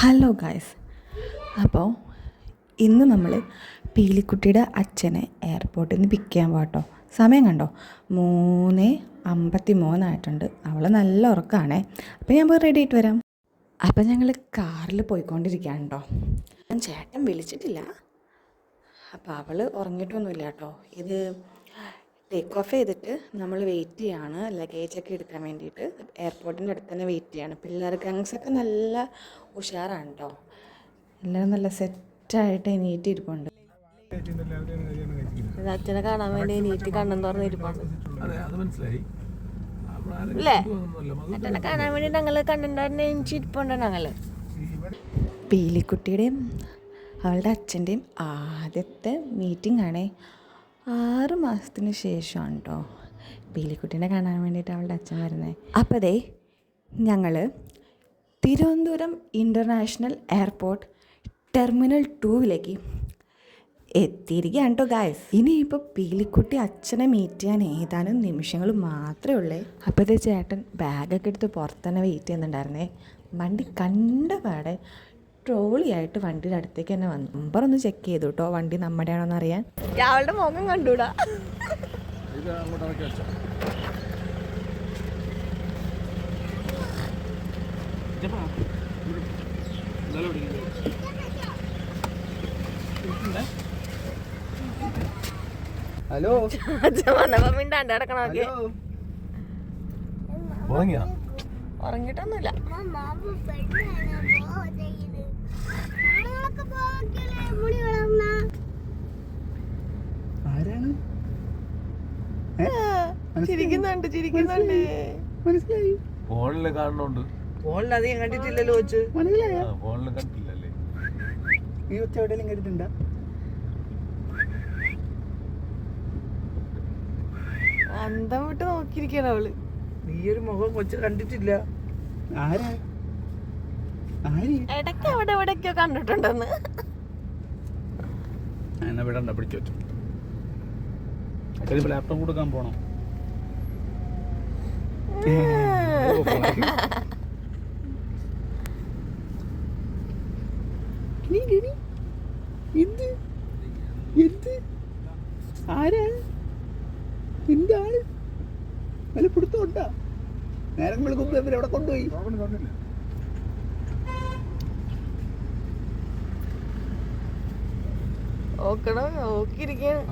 Hello guys, അപ്പോൾ ഇന്ന് നമ്മൾ പീലിക്കുട്ടിയുടെ അച്ഛനെ എയർപോർട്ടിൽ നിന്ന് പിക്ക് ചെയ്യാൻ പോകട്ടോ. സമയം കണ്ടോ, 3:53 അവൾ നല്ല ഉറക്കമാണേ. അപ്പോൾ ഞാൻ പോയി റെഡി ആയിട്ട് വരാം. അപ്പം ഞങ്ങൾ കാറിൽ പോയിക്കൊണ്ടിരിക്കുകയാണ് കേട്ടോ. ചേട്ടൻ വിളിച്ചിട്ടില്ല, അപ്പോൾ അവൾ ഉറങ്ങിയിട്ടൊന്നുമില്ല കേട്ടോ. ഇത് ടേക്ക് ഓഫ് ചെയ്തിട്ട് നമ്മൾ വെയിറ്റ് ചെയ്യാണ് ലഗേജൊക്കെ എടുക്കാൻ വേണ്ടിയിട്ട്. എയർപോർട്ടിൻ്റെ അടുത്ത് തന്നെ വെയിറ്റ് ചെയ്യാണ്. പിള്ളേർ ഗങ്സൊക്കെ നല്ല ഉഷാറാണ് കേട്ടോ. എല്ലാവരും നല്ല സെറ്റായിട്ട് എണീറ്റിരിപ്പുണ്ട്. അച്ഛനെ കാണാൻ വേണ്ടി എണീറ്റ് കണ്ണെന്ന് തുറന്ന് ഇരിപ്പുണ്ട് അല്ലേ? അച്ഛനെ കാണാൻ വേണ്ടി ഞങ്ങൾ കണ്ണുണ്ടായിരുന്ന എണീച്ചിരിപ്പുണ്ട്. ഞങ്ങൾ പീലിക്കുട്ടിയുടെയും അവളുടെ അച്ഛൻ്റെയും ആദ്യത്തെ മീറ്റിംഗ് ആണേ. 6 മാസത്തിന് ശേഷമാണ് കേട്ടോ പീലിക്കുട്ടീനെ കാണാൻ വേണ്ടിയിട്ട് അവളുടെ അച്ഛൻ വരുന്നത്. അപ്പോൾ ദേ ഞങ്ങൾ തിരുവനന്തപുരം ഇൻ്റർനാഷണൽ എയർപോർട്ട് ടെർമിനൽ 2 എത്തിയിരിക്കുകയാണ് കേട്ടോ ഗായ്സ്. ഇനിയിപ്പോൾ പീലിക്കുട്ടി അച്ഛനെ മീറ്റ് ചെയ്യാൻ ഏതാനും നിമിഷങ്ങൾ മാത്രമേ ഉള്ളേ. അപ്പോൾ ഇത് ചേട്ടൻ ബാഗൊക്കെ എടുത്ത് പുറത്ത് തന്നെ വെയിറ്റ് ചെയ്യുന്നുണ്ടായിരുന്നേ. വണ്ടി കണ്ട പാടെ ട്രോളിയായിട്ട് വണ്ടിയുടെ അടുത്തേക്ക് തന്നെ വന്നു. നമ്പറൊന്ന് ചെക്ക് ചെയ്തു കേട്ടോ, വണ്ടി നമ്മുടെ ആണോന്ന് അറിയാൻ. അവളുടെ മുഖം കണ്ടൂടാ. ഹലോ, മിണ്ടാണ്ട് കിടക്കണോക്കെ. ഉറങ്ങിട്ടൊന്നുമില്ല. ആരാണ്? ചിരിക്കുന്നുണ്ട് മനസ്സിലായി. ഫോണില് കാണുന്നുണ്ട്. ഫോണിൽ അധികം കണ്ടിട്ടില്ലല്ലോ. മനസ്സിലായോ? ഫോണില് കണ്ടില്ലല്ലേ? ഈ ഒച്ച എവിടെയെങ്കിലും കേട്ടിട്ടുണ്ടോ? അന്തം വിട്ട് നോക്കിയിരിക്കണം അവള്. നീ ഒരു മുഖം കൊച്ചു കണ്ടിട്ടില്ല. ആരാ? ഇടയ്ക്ക് അവിടെ എവിടെയൊക്കെയോ കണ്ടിട്ടുണ്ടെന്ന്. എന്നാ വിടണ്ട, പിടിച്ചു വെച്ചു. ലാപ്ടോപ്പ് കൊടുക്കാൻ പോണം. ആരാ? എന്താണ് വല്ല പിടുത്തോണ്ടാ? നേരം വിളിക്കുമ്പോ എവിടെ കൊണ്ടുപോയി? നോക്കണം, നോക്കിയിരിക്കണം.